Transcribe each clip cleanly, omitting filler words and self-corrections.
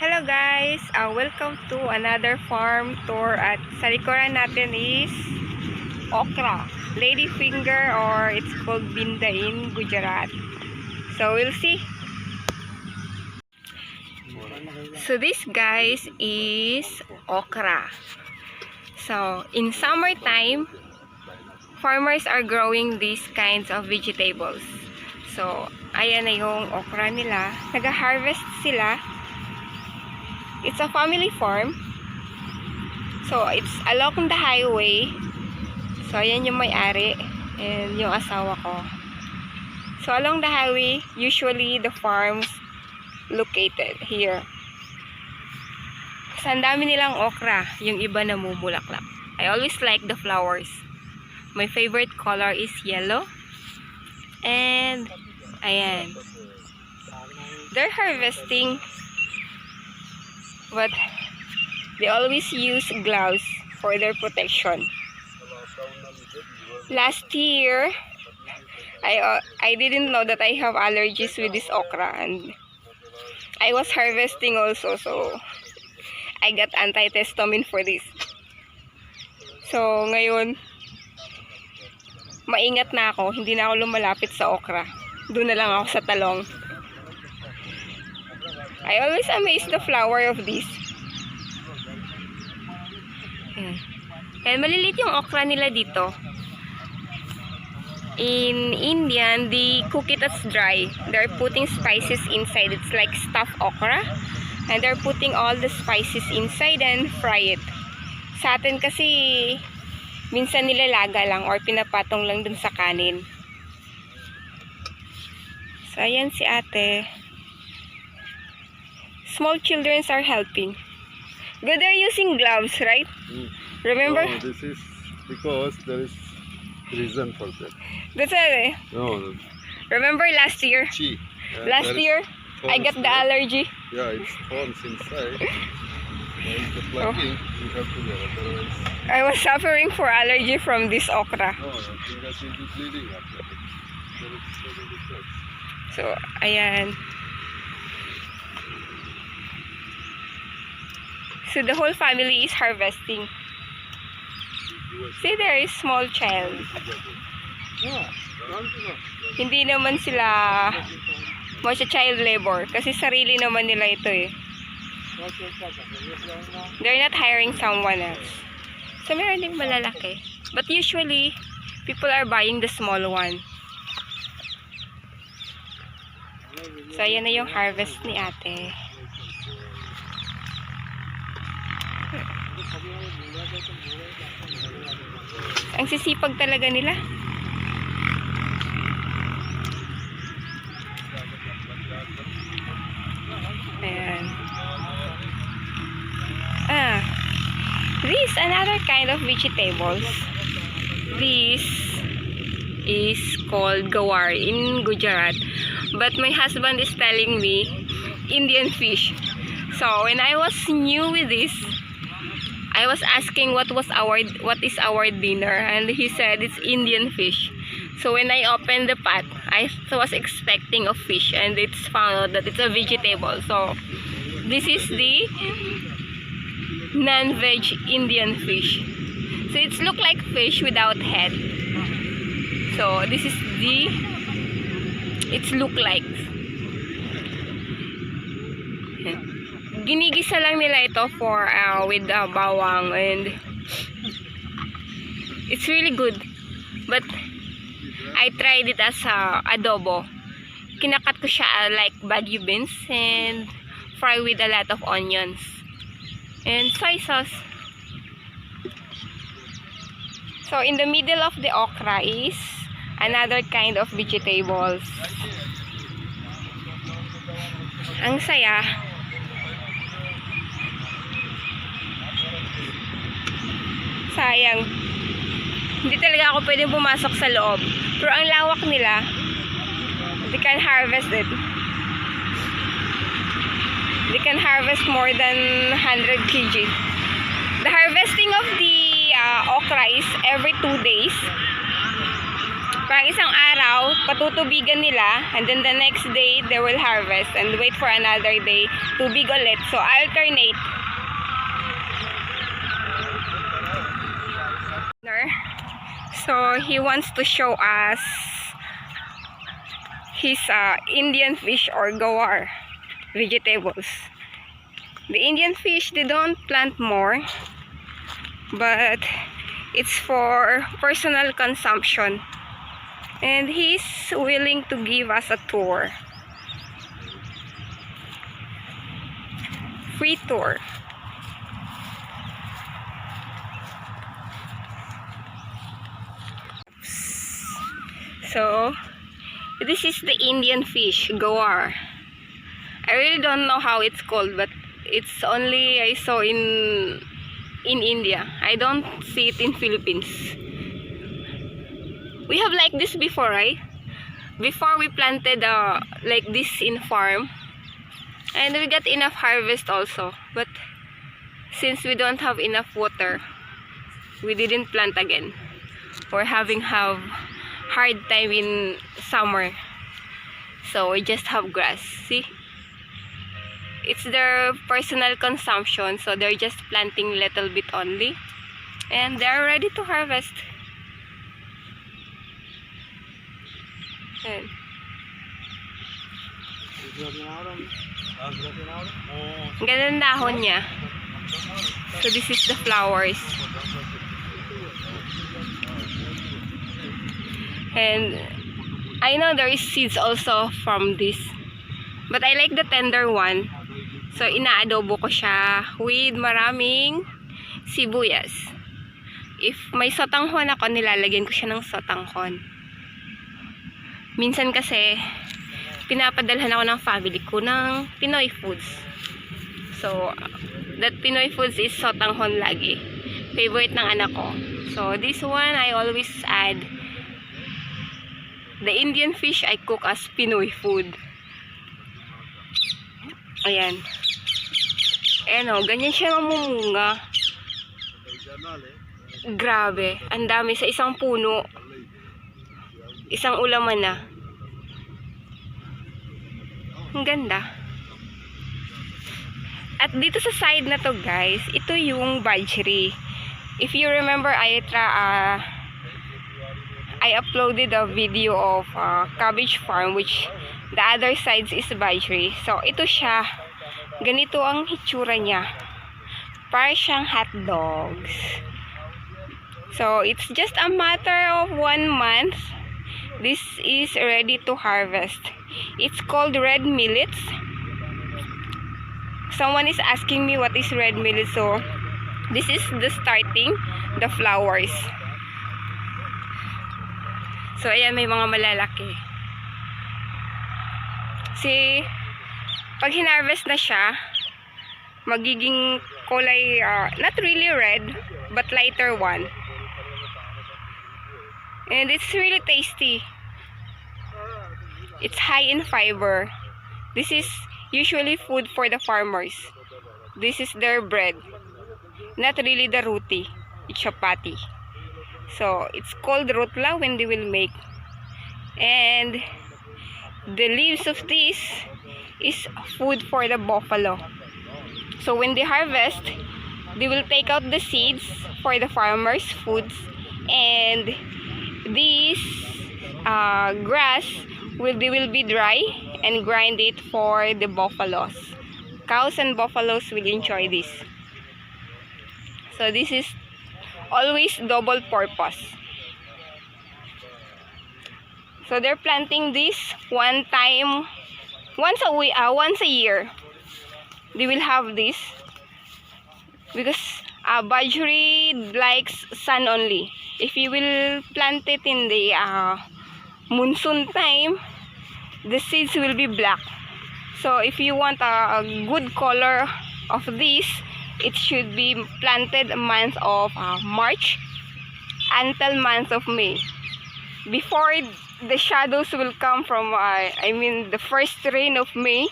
Hello guys! Welcome to another farm tour at sa likuran natin is Okra, ladyfinger, or it's called Pinay in Gujarat. So we'll see. So this guys is Okra. So in summertime, farmers are growing these kinds of vegetables. So ayan na yung okra nila. Nag-harvest sila. It's a family farm. So, it's along the highway. So, ayan yung may-ari and yung asawa ko. So, along the highway, usually the farms located here. So, ang dami nilang okra. Yung iba namumulaklak. I always like the flowers. My favorite color is yellow. And, ayan. They're harvesting, but they always use gloves for their protection. Last year, I didn't know that I have allergies with this okra, and I was harvesting also, so I got antihistamine for this. So ngayon, maingat na ako, hindi na ako lumalapit sa okra. Doon na lang ako sa talong. I always amaze the flower of this. And maliliit yung okra nila dito. In Indian, they cook it as dry. They're putting spices inside. It's like stuffed okra. And they're putting all the spices inside and fry it. Sa atin kasi, minsan nilalaga lang or pinapatong lang dun sa kanin. So, ayan si ate. Small children are helping. Good, they're using gloves, right? Remember? No, this is because there is reason for that. That's it. No. Remember last year? Last year, I got the allergy. Yeah, it's thorns inside. And the plucking, you have to wear. Otherwise, I was suffering for allergy from this okra. no, the fingers will be bleeding after it. So, ayan. So, the whole family is harvesting. See, there is small child. Hindi naman sila child labor kasi sarili naman nila ito eh. They're not hiring someone else. So, meron din malalaki. But usually, people are buying the small one. So, ayan na yung harvest ni ate. Ang sisipag talaga nila. Ayan. This another kind of vegetables. This is called gawar in Gujarat. But my husband is telling me Indian fish. So when I was new with this, I was asking what is our dinner, and he said it's Indian fish. So when I opened the pot, I was expecting a fish, and it's found out that it's a vegetable. So this is the non-veg Indian fish. So it's look like fish without head. So this is it's look like. Ginigisa lang nila ito for with bawang, and it's really good. But I tried it as adobo. Kinakat ko siya like bagu beans and fry with a lot of onions and soy sauce. So in the middle of the okra is another kind of vegetables. Ang saya. Sayang. Hindi talaga ako pwedeng pumasok sa loob. Pero ang lawak nila, they can harvest it. They can harvest more than 100 kg. The harvesting of the okra is every 2 days. Parang isang araw, patutubigan nila, and then the next day, they will harvest and wait for another day, tubig ulit. So, alternate. So, he wants to show us his Indian fish or gawar vegetables. The Indian fish, they don't plant more, but it's for personal consumption. And he's willing to give us a tour. Free tour. So, this is the Indian fish, gawar. I really don't know how it's called, but it's only I saw in India. I don't see it in Philippines. We have like this before, right? Before we planted like this in farm, and we got enough harvest also. But since we don't have enough water, we didn't plant again. We're having hard time in summer, so we just have grass. See, it's their personal consumption, so they're just planting little bit only, and they're ready to harvest. Ayan. Ang ganda ng dahon niya. So this is the flowers. And I know there is seeds also from this, but I like the tender one. So inaadobo ko siya with maraming sibuyas. If may sotanghon ako, nilalagyan ko siya ng sotanghon. Minsan kasi pinapadalhan ako ng family ko ng Pinoy foods. So that Pinoy foods is sotanghon lagi. Favorite ng anak ko. So this one I always add. The Indian fish I cook as Pinoy food. Ayan. Ayan o, ganyan siya mamumunga. Grabe. Ang dami sa isang puno. Isang ulaman na. Ang ganda. At dito sa side na to guys, ito yung bajri. If you remember, I uploaded a video of cabbage farm, which the other sides is bajri. So ito siya. Ganito ang hitsura niya. Para siyang hot dogs. So it's just a matter of 1 month. This is ready to harvest. It's called red millets. Someone is asking me what is red millet. So this is the starting, the flowers. So ayan, may mga malalaki. See, pag hinarvest na siya, magiging kulay, not really red, but lighter one. And it's really tasty. It's high in fiber. This is usually food for the farmers. This is their bread. Not really the roti. It's chapati. So, it's called rotla when they will make. And the leaves of this is food for the buffalo. So, when they harvest, they will take out the seeds for the farmers' foods. And this grass they will be dry and grind it for the buffaloes. Cows and buffaloes will enjoy this. So this is always double purpose. So they're planting this once a year. They will have this because bajri likes sun only. If you will plant it in the monsoon time, the seeds will be black. So if you want a good color of this, it should be planted month of March until month of May. Before the shadows will come from, the first rain of May,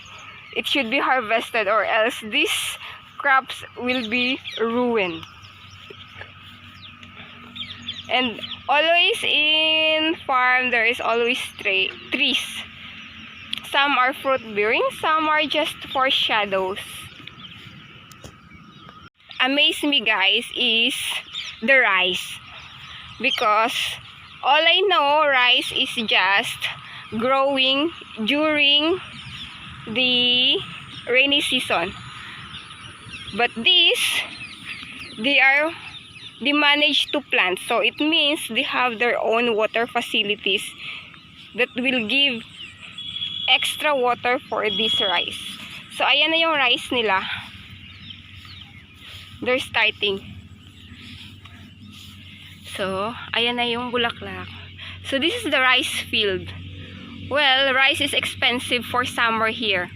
it should be harvested, or else these crops will be ruined. And always in farm, there is always trees. Some are fruit bearing, some are just for shadows. Amaze me guys is the rice. Because all I know, rice is just growing during the rainy season. But they manage to plant. So it means they have their own water facilities that will give extra water for this rice. So ayan na yung rice nila. They're starting. So ayan na yung bulaklak. So this is the rice field. Well, rice is expensive for summer here.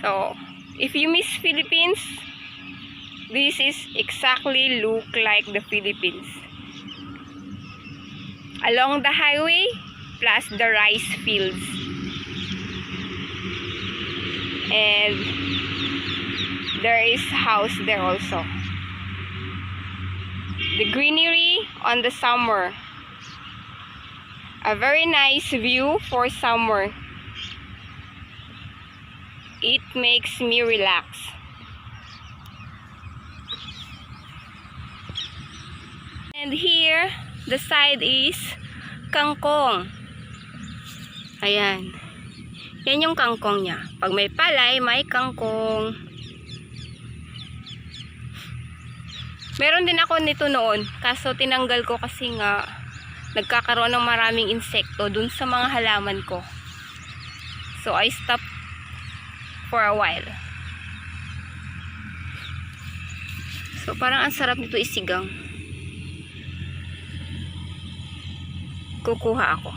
So if you miss Philippines, this is exactly look like the Philippines. Along the highway plus the rice fields. And there is house there also. The greenery on the summer. A very nice view for summer. It makes me relax. And here, the side is kangkong. Ayan. Yan yung kangkong niya. Pag may palay, may kangkong. Meron din ako nito noon. Kaso tinanggal ko kasi nga nagkakaroon ng maraming insekto dun sa mga halaman ko. So I stopped for a while. So parang ang sarap nito isigang. Kukuha ako.